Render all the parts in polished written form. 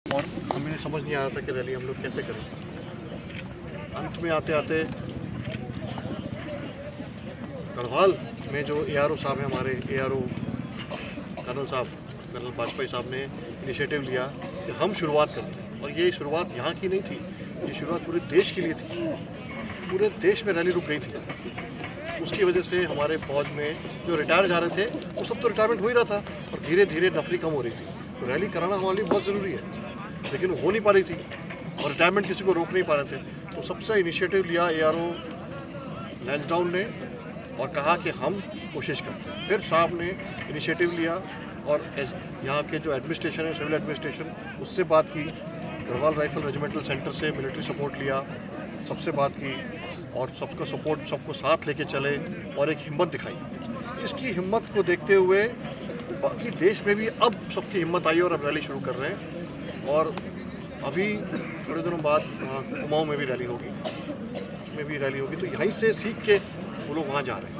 और हमें समझ नहीं आ रहा था कि रैली हम लोग कैसे करें। अंत में आते आते गढ़वाल में जो ARO साहब हैं, हमारे ARO कर्नल वाजपेयी साहब ने इनिशिएटिव लिया कि हम शुरुआत करते हैं। और ये शुरुआत यहाँ की नहीं थी, ये शुरुआत पूरे देश के लिए थी। पूरे देश में रैली रुक गई थी। उसकी वजह से हमारे फौज में जो रिटायर जा रहे थे वो सब तो रिटायरमेंट हो ही रहा था और धीरे धीरे नफरी कम हो रही थी। तो रैली कराना हमारे लिए बहुत ज़रूरी है, लेकिन हो नहीं पा रही थी और रिटायरमेंट किसी को रोक नहीं पा रहे थे। तो सबसे इनिशिएटिव लिया ARO लैंसडाउन ने और कहा कि हम कोशिश करते हैं। फिर साहब ने इनिशिएटिव लिया और यहाँ के जो एडमिनिस्ट्रेशन है, सिविल एडमिनिस्ट्रेशन, उससे बात की। गढ़वाल राइफल रेजिमेंटल सेंटर से मिलिट्री सपोर्ट लिया, सबसे बात की और सबको सपोर्ट, सबको साथ लेके चले और एक हिम्मत दिखाई। इसकी हिम्मत को देखते हुए बाकी देश में भी अब सबकी हिम्मत आई और अब रैली शुरू कर रहे हैं। और अभी थोड़े दिनों बाद कुमाऊं में भी रैली होगी, उसमें भी रैली होगी। तो यहीं से सीख के वो लोग वहाँ जा रहे हैं।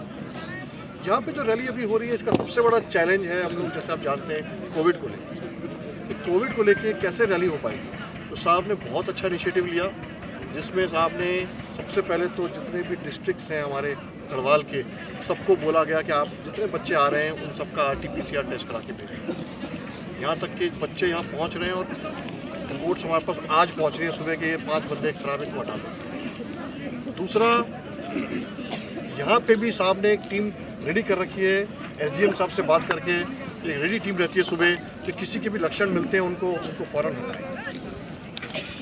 यहाँ पे जो रैली अभी हो रही है, इसका सबसे बड़ा चैलेंज है, हम लोग जैसे आप जानते हैं, कोविड को लेकर। कोविड को लेकर कैसे रैली हो पाएगी। तो साहब ने बहुत अच्छा इनिशिएटिव लिया, जिसमें साहब ने सबसे पहले तो जितने भी डिस्ट्रिक्ट्स हैं हमारे गढ़वाल के, सबको बोला गया कि आप जितने बच्चे आ रहे हैं उन सबका RT-PCR टेस्ट करा के भेजें। यहाँ तक कि बच्चे यहाँ पहुँच रहे हैं और रिपोर्ट्स हमारे पास आज पहुँच रही है सुबह के, 5 बंदे खराब इनको हटा दें। दूसरा, यहाँ पे भी साहब ने एक टीम रेडी कर रखी है। SDM साहब से बात करके एक रेडी टीम रहती है सुबह कि किसी के भी लक्षण मिलते हैं उनको फ़ौरन हटाएं।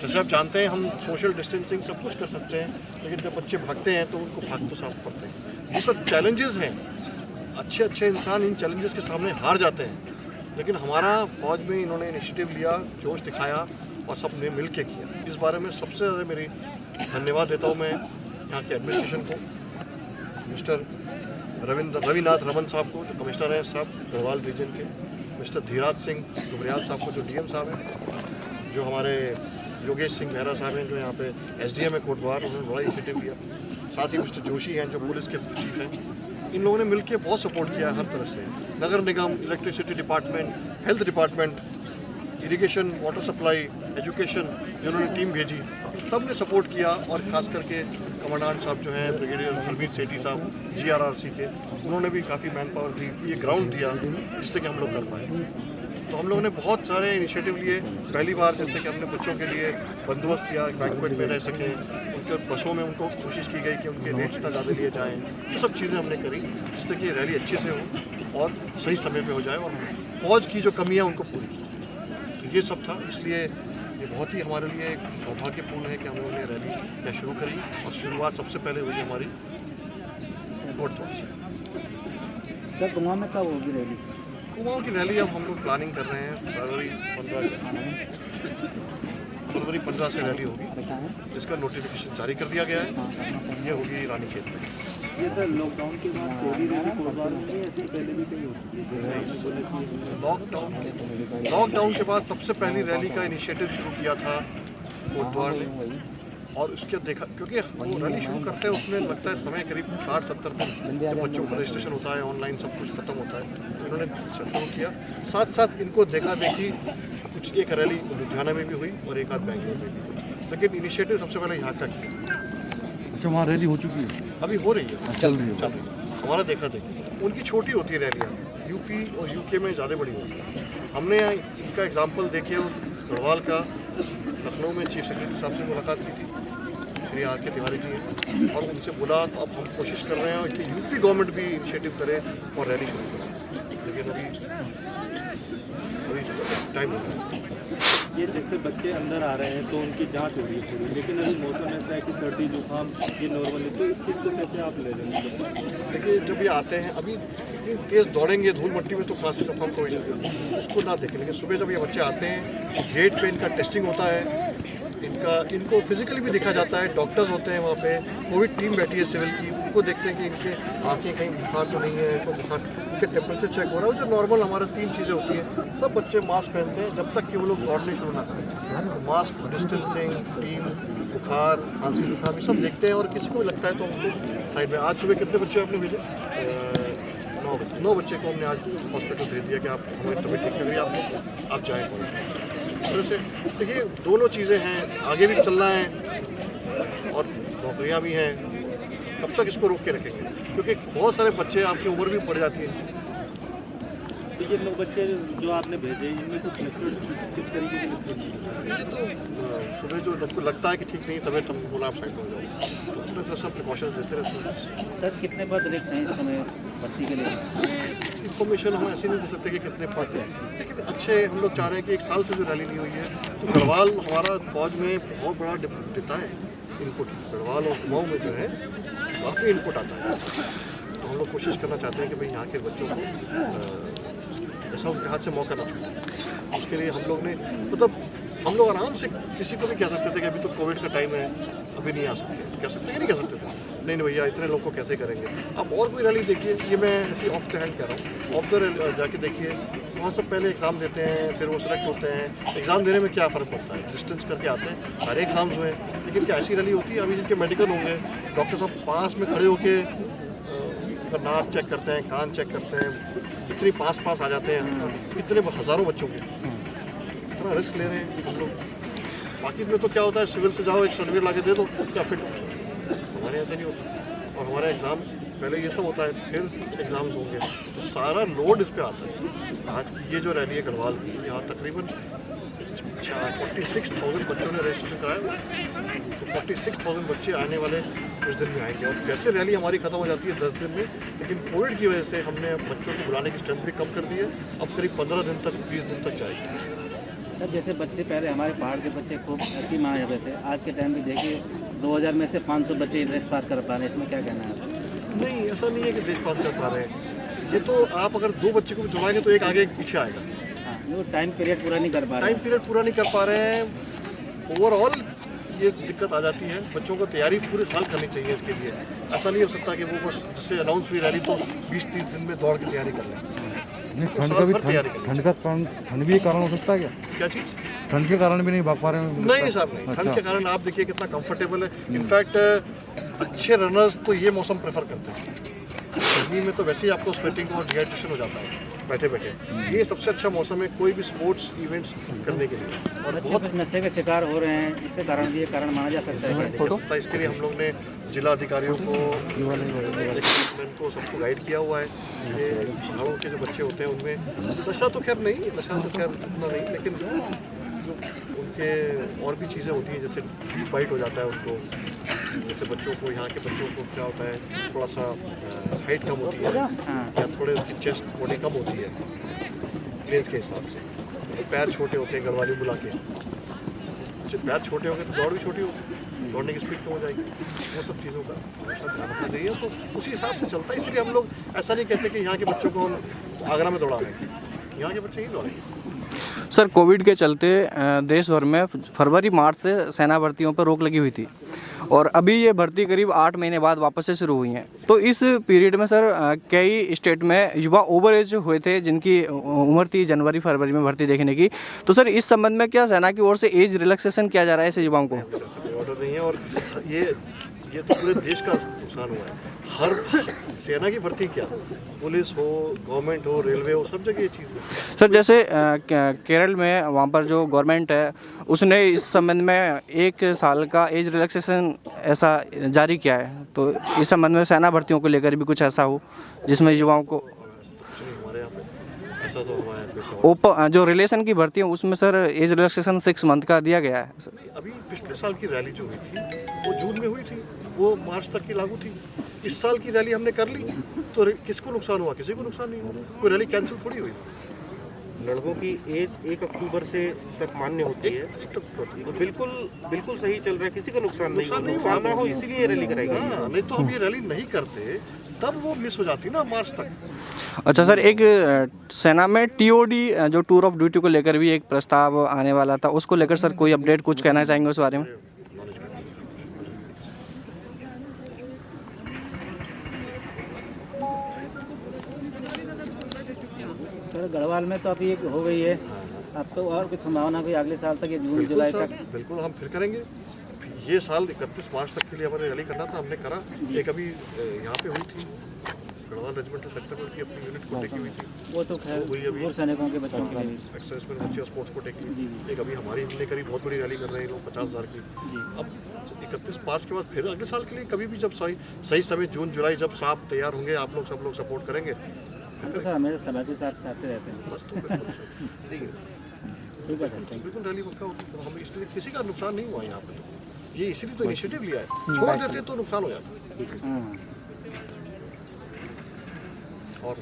जैसे आप जानते हैं, हम सोशल डिस्टेंसिंग सब कुछ कर सकते हैं, लेकिन जब बच्चे भागते हैं तो उनको भाग तो साफ पड़ते हैं। ये सब चैलेंजेस हैं। अच्छे इंसान इन चैलेंजेस के सामने हार जाते हैं, लेकिन हमारा फौज में इन्होंने इनिशिएटिव लिया, जोश दिखाया और सब ने मिल के किया। इस बारे में सबसे ज़्यादा मेरी धन्यवाद देता हूँ मैं यहाँ के एडमिनिस्ट्रेशन को, मिस्टर रविनाथ रमन साहब को जो कमिश्नर हैं साहब गढ़वाल रीजन के, मिस्टर धीराज सिंह गुबरियाल साहब को जो DM साहब हैं, जो हमारे योगेश सिंह मेहरा साहब हैं जो यहाँ पे SDM है कोटद्वार, उन्होंने बड़ा इनिशिएटिव लिया। साथ ही मिस्टर जोशी हैं जो पुलिस के चीफ हैं। इन लोगों ने मिलकर बहुत सपोर्ट किया हर तरफ से। नगर निगम, electricity department, health department, irrigation, water supply, education, जिन्होंने टीम भेजी, सब ने सपोर्ट किया। और ख़ास करके कमांडेंट साहब जो हैं ब्रिगेडियर हरमीत सेठी साहब GRRC के, उन्होंने भी काफ़ी मैन पावर दी, ये ग्राउंड दिया जिससे कि हम लोग कर पाए। तो हम लोगों ने बहुत सारे इनिशिएटिव लिए। पहली बार जैसे कि हमने बच्चों के लिए बंदोबस्त किया, बैंक्वेट में रह सकें, उनके बसों में उनको कोशिश की गई कि उनके रेट्स ना ज़्यादा लिए जाएँ। ये सब चीज़ें हमने करी जिससे कि रैली अच्छे से हो और सही समय पे हो जाए और फ़ौज की जो कमी है उनको पूरी की। तो ये सब था, इसलिए ये बहुत ही हमारे लिए सौभाग्यपूर्ण है कि हम लोगों ने रैली या शुरू करी और शुरुआत सबसे पहले हुई हमारी कोटद्वार से। सर, कुमाऊं में कब होगी रैली? कुमाऊं की रैली अब हम लोग प्लानिंग कर रहे हैं, फरवरी 15 से रैली होगी। इसका नोटिफिकेशन जारी कर दिया गया है। ये होगी रानीखेत में। ये सर लॉकडाउन के बाद पहली रैली कोटद्वार में है, इससे पहले भी कहीं होती है? लॉकडाउन के बाद सबसे पहली रैली का इनिशिएटिव शुरू किया था कोटद्वार ने। और उसके देखा, क्योंकि वो रैली शुरू करते हैं उसमें लगता है समय करीब 60-70 दिन, जब बच्चों का रजिस्ट्रेशन होता है, ऑनलाइन सब कुछ खत्म होता है। तो इन्होंने शुरू किया, साथ साथ इनको देखा देखी कुछ एक रैली लुधियाना में भी हुई और एक आध बेंगलुरु में भी हुई, लेकिन इनिशिएटिव सबसे पहले यहाँ का किया। अच्छा, वहाँ रैली हो चुकी है? अभी हो रही है, चल रही है। हमारा देखा देखी। उनकी छोटी होती है रैलियाँ, UP और UK में ज़्यादा बड़ी होती है। हमने इनका एग्जाम्पल देखे और गढ़वाल का लखनऊ में चीफ सेक्रेटरी साहब से मुलाकात की थी, श्री RK तिवारी जी हैं, और उनसे बोला तो अब हम कोशिश कर रहे हैं कि UP गवर्नमेंट भी इनिशिएटिव करे और रैली शुरू करे, लेकिन अभी टाइम लग रहा है। ये जैसे बच्चे अंदर आ रहे हैं तो उनकी जांच हो रही है पूरी, लेकिन अभी मौसम ऐसा है कि सर्दी जुकाम ये नॉर्मल है, तो इस चीज़ को कैसे आप ले लेंगे? देखिए, जब ये आते हैं अभी इतनी तेज़ दौड़ेंगे धूल मट्टी में तो खांसी जुकाम कोई नहीं, उसको ना देखें। लेकिन सुबह जब ये बच्चे आते हैं, गेट पे इनका टेस्टिंग होता है, इनको फिजिकली भी देखा जाता है। डॉक्टर्स होते हैं वहाँ पे, कोविड टीम बैठी है सिविल की, उनको देखते हैं कि इनके आँखें कहीं बुखार तो नहीं है, इनको बुखार, इनके टेम्परेचर चेक हो रहा है। जो नॉर्मल हमारे 3 चीज़ें होती हैं। सब बच्चे मास्क पहनते हैं जब तक कि वो लोग दौड़ने शुरू ना करें। तो मास्क, डिस्टेंसिंग, टीम, बुखार, खांसी जुकाम, ये सब देखते हैं। और किसी को भी लगता है तो उनको साइड में। आज सुबह कितने बच्चे आपने भेजे? 9 बच्चे को हमने आज हॉस्पिटल भेज दिया कि आप हमें तबीयत ठीक लग रही है, आप जाएँ कॉलेज। इस तरह से देखिए दोनों चीज़ें हैं, आगे भी चलना है और नौकरियाँ भी हैं। कब तक इसको रोक के रखेंगे, क्योंकि बहुत सारे बच्चे आपकी उम्र भी बढ़ जाती है। तो ये लोग बच्चे जो आपने भेजे इनमें कुछ लक्षण किस तरीके के लक्षण हैं? ये तो सुबह जो आपको लगता है कि ठीक नहीं तबीयत, हम बोला आप साइड हो जाओ, तो अपने तरफ से प्रिकॉशंस लेते रहते हैं। सर कितने पद रिक्त हैं इस समय भर्ती के लिए? इन्फॉर्मेशन हम ऐसे नहीं दे सकते कि कितने पद हैं, लेकिन अच्छे हम लोग चाह रहे हैं कि 1 साल से जो रैली नहीं हुई है, तो गढ़वाल हमारा फौज में बहुत बड़ा देता है इनपुट। गढ़वाल और कुमाऊँ में जो है काफ़ी इनपुट आता है, तो हम लोग कोशिश करना चाहते हैं कि भाई यहाँ के बच्चों को ऐसा उनके हाथ से मौका ना छूटे। उसके लिए हम लोग ने मतलब हम लोग आराम से किसी को भी कह सकते थे कि अभी तो कोविड का टाइम है, अभी नहीं आ सकते, कह सकते कि नहीं कह सकते थे, नहीं भैया इतने लोग को कैसे करेंगे। अब और कोई रैली देखिए, ये मैं ऐसी ऑफ द हैंड कह रहा हूँ, ऑफ द जाके देखिए, वहाँ सब पहले एग्ज़ाम देते हैं, फिर वो सेलेक्ट होते हैं। एग्ज़ाम देने में क्या फ़र्क पड़ता है, डिस्टेंस करके आते हैं, सारे एग्ज़ाम्स हुए, लेकिन क्या ऐसी रैली होती है? अभी जिनके मेडिकल होंगे, डॉक्टर साहब पास में खड़े होकर नाक चेक करते हैं, कान चेक करते हैं, इतनी पास आ जाते हैं, कितने हज़ारों बच्चों के, इतना रिस्क ले रहे हैं हम लोग। बाकी में तो क्या होता है, सिविल से जाओ एक सर्टिफिकेट ला के दे दो, क्या फिट हो। हमारे यहाँ से नहीं होता, और हमारा एग्ज़ाम पहले ये सब होता है, फिर एग्ज़ाम्स होंगे, तो सारा लोड इस पर आता है। आज ये जो रैली है गढ़वाल की, यहाँ तकरीबन 46,000 बच्चों ने रजिस्ट्रेशन कराया, तो 46,000 बच्चे आने वाले कुछ दिन में आएंगे। और जैसे रैली हमारी ख़त्म हो जाती है 10 दिन में, लेकिन कोविड की वजह से हमने बच्चों को बुलाने की स्ट्रेंथ भी कम कर दी है, अब करीब 15 दिन तक 20 दिन तक जाएगी। सर जैसे बच्चे पहले हमारे पहाड़ के बच्चे खूब अति मार रहे थे, आज के टाइम भी देखिए 2000 में से 500 बच्चे रेस पार कर पा रहे हैं, इसमें क्या कहना है? नहीं, ऐसा नहीं है कि देश पास कर पा रहे हैं। ये तो आप अगर 2 बच्चे को भी दौड़ाएंगे तो एक आगे एक पीछे आएगा। हाँ, वो टाइम पीरियड पूरा नहीं कर पा रहे टाइम पीरियड पूरा नहीं कर पा रहे हैं। ओवरऑल ये दिक्कत आ जाती है। बच्चों को तैयारी पूरे साल करनी चाहिए इसके लिए। ऐसा नहीं हो सकता कि वो बस जिससे अनाउंस हुई रैली तो 20-30 दिन में दौड़ की तैयारी कर लें। ठंड का भी ठंड भी कारण हो सकता है क्या? क्या चीज़? ठंड के कारण भी नहीं भाग पा रहे हैं? नहीं साहब, नहीं। ठंड के कारण आप देखिए कितना कंफर्टेबल है। इनफैक्ट अच्छे रनर्स तो ये मौसम प्रेफर करते हैं। गर्मी में तो वैसे ही आपको स्वेटिंग और डिहाइड्रेशन हो जाता है बैठे बैठे। ये सबसे अच्छा मौसम है कोई भी स्पोर्ट्स इवेंट्स करने के लिए। और बहुत नशे के शिकार हो रहे हैं, इसके कारण भी ये कारण माना जा सकता है। इसके लिए हम लोग ने जिला अधिकारियों को सबको गाइड किया हुआ है कि पहाड़ों के जो बच्चे होते हैं उनमें नशा तो खैर नहीं, नशा तो खैर उतना नहीं, लेकिन जो उनके और भी चीज़ें होती हैं, जैसे बाइट हो जाता है उनको। जैसे बच्चों को, यहाँ के बच्चों को क्या होता है, थोड़ा सा हाइट कम होती है या थोड़े उसकी चेस्ट बॉडी कम होती है प्लेस के हिसाब से, तो पैर छोटे होते हैं। गढ़वाली बुला के जब पैर छोटे होंगे तो दौड़ भी छोटी होगी, दौड़ने की स्पीड कम हो जाएगी। वो सब चीज़ों का ध्यान रखना चाहिए, तो उसी हिसाब से चलता है। इसलिए हम लोग ऐसा नहीं कहते कि यहाँ के बच्चों को हम आगरा में दौड़ा रहे हैं, यहाँ के बच्चे ही दौड़ेंगे। सर कोविड के चलते देश भर में फरवरी मार्च से सेना भर्तियों पर रोक लगी हुई थी और अभी ये भर्ती करीब 8 महीने बाद वापस से शुरू हुई हैं। तो इस पीरियड में सर कई स्टेट में युवा ओवर एज हुए थे जिनकी उम्र थी जनवरी फरवरी में भर्ती देखने की। तो सर इस संबंध में क्या सेना की ओर से एज रिलैक्सेशन किया जा रहा है ऐसे युवाओं को? ऑर्डर नहीं है, और ये तो पूरे देश का नुकसान हुआ है। हर सेना की भर्ती क्या, पुलिस हो, गवर्नमेंट हो, रेलवे हो, सब जगह ये चीज़ है। सर जैसे केरल में वहाँ पर जो गवर्नमेंट है उसने इस संबंध में 1 साल का एज रिलैक्सेशन ऐसा जारी किया है, तो इस संबंध में सेना भर्तियों को लेकर भी कुछ ऐसा हो जिसमें युवाओं को हमारे यहाँ पे ऐसा तो हमारे यहाँ पे ओपन जो रिलेशन की भर्ती है उसमें सर एज रिलैक्सेशन 6 मंथ का दिया गया है। अभी पिछले साल की रैली जो हुई थी वो जून में हुई थी, वो मार्च तक की लागू थी। इस साल की रैली हमने कर ली तो किसको नुकसान हुआ? किसी को नुकसान नहीं हुआ, कोई रैली कैंसिल थोड़ी हुई। लड़कों की एज 1 अक्टूबर से तक मान्य होती है, तो बिल्कुल सही चल रहा है, किसी का नुकसान ना हो इसीलिए रैली कराई गई। हाँ, नहीं तो हम ये रैली नहीं करते तब वो मिस हो जाती ना मार्च तक। अच्छा सर, एक सेना में TOD जो टूर ऑफ ड्यूटी को लेकर भी एक प्रस्ताव आने वाला था, उसको लेकर सर कोई अपडेट कुछ कहना चाहेंगे उस बारे में? सर गढ़वाल में तो अभी एक हो गई है, अब तो और कुछ संभावना कोई अगले साल तक या जून जुलाई तक? बिल्कुल हम फिर करेंगे। ये साल 31 मार्च तक के लिए हमारे रैली करना था, हमने करा। एक अभी यहाँ पे हुई थी गढ़वाल रेजिमेंटल सेक्टर में उसकी अपनी यूनिट को टेकी हुई थी। वो तो खैर वही अभी पूर्व सैनिकों के बच्चों का भी एक्सप्रेस में बच्चे स्पोर्ट्स को टेकी जी, हुई। एक अभी हमारी हमने करी बहुत बड़ी रैली कर रहे हैं लोग 50,000 की। जी अब 31 मार्च के बाद फिर अगले साल के लिए कभी भी जब सही समय जून जुलाई जब साहब तैयार होंगे, आप लोग सब लोग सपोर्ट करेंगे। हम तो सर हमेशा सभाजी साहब से आते रहते हैं। बस तो बिल्कुल नहीं, ठीक है सर, बिल्कुल रैली पक्का होती तो हम इसलिए किसी का नुकसान नहीं हुआ यहाँ पे। तो ये इसीलिए तो इनिशिएटिव लिया है, छोड़ देते तो नुकसान हो जाता। हाँ और